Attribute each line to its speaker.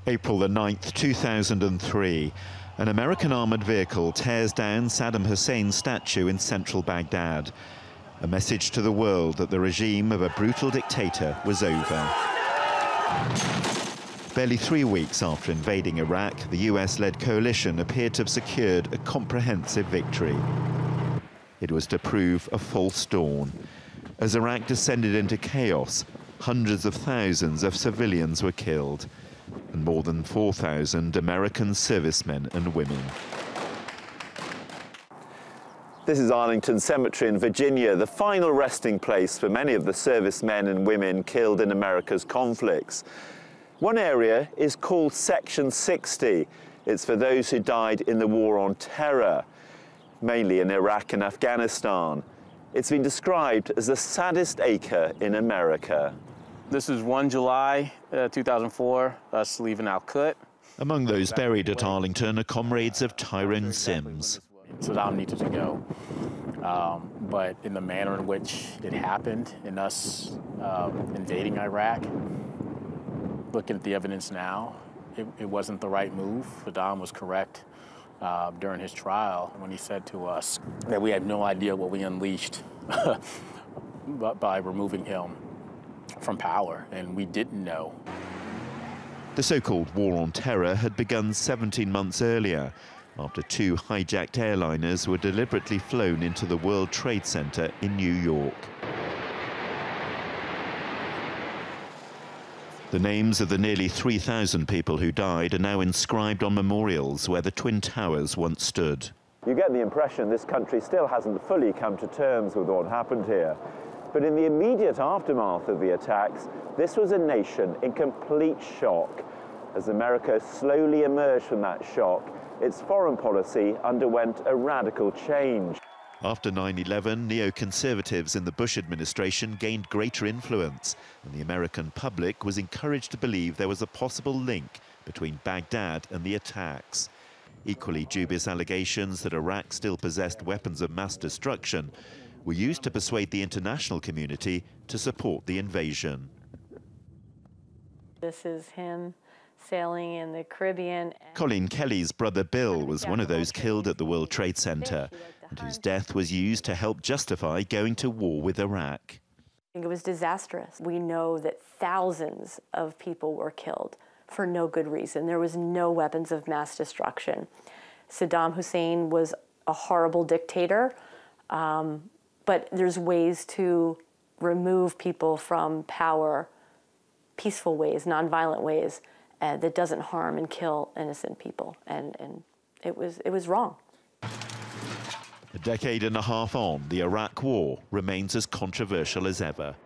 Speaker 1: April the 9th, 2003. An American armored vehicle tears down Saddam Hussein's statue in central Baghdad. A message to the world that the regime of a brutal dictator was over. Barely 3 weeks after invading Iraq, the US-led coalition appeared to have secured a comprehensive victory. It was to prove a false dawn. As Iraq descended into chaos, hundreds of thousands of civilians were killed, and more than 4,000 American servicemen and women.
Speaker 2: This is Arlington Cemetery in Virginia, the final resting place for many of the servicemen and women killed in America's conflicts. One area is called Section 60. It's for those who died in the War on Terror, mainly in Iraq and Afghanistan. It's been described as the saddest acre in America.
Speaker 3: This is 1 July 2004, us leaving Al-Qut.
Speaker 1: Among those buried at Arlington are comrades of Tyrone Sims.
Speaker 3: Saddam needed to go, but in the manner in which it happened, in us invading Iraq, looking at the evidence now, it wasn't the right move. Saddam was correct during his trial when he said to us that we had no idea what we unleashed by removing him from power, and we didn't know.
Speaker 1: The so-called War on Terror had begun 17 months earlier, after 2 hijacked airliners were deliberately flown into the World Trade Center in New York. The names of the nearly 3,000 people who died are now inscribed on memorials where the Twin Towers once stood.
Speaker 2: You get the impression this country still hasn't fully come to terms with what happened here. But in the immediate aftermath of the attacks, this was a nation in complete shock. As America slowly emerged from that shock, its foreign policy underwent a radical change.
Speaker 1: After 9/11, neoconservatives in the Bush administration gained greater influence, and the American public was encouraged to believe there was a possible link between Baghdad and the attacks. Equally dubious allegations that Iraq still possessed weapons of mass destruction were used to persuade the international community to support the invasion.
Speaker 4: This is him sailing in the Caribbean.
Speaker 1: Colleen Kelly's brother Bill was one of those killed at the World Trade Center, and whose death was used to help justify going to war with Iraq.
Speaker 4: It was disastrous. We know that thousands of people were killed for no good reason. There was no weapons of mass destruction. Saddam Hussein was a horrible dictator, but there's ways to remove people from power, peaceful ways, nonviolent ways, that doesn't harm and kill innocent people, and it was wrong.
Speaker 1: A decade and a half on, the Iraq War remains as controversial as ever.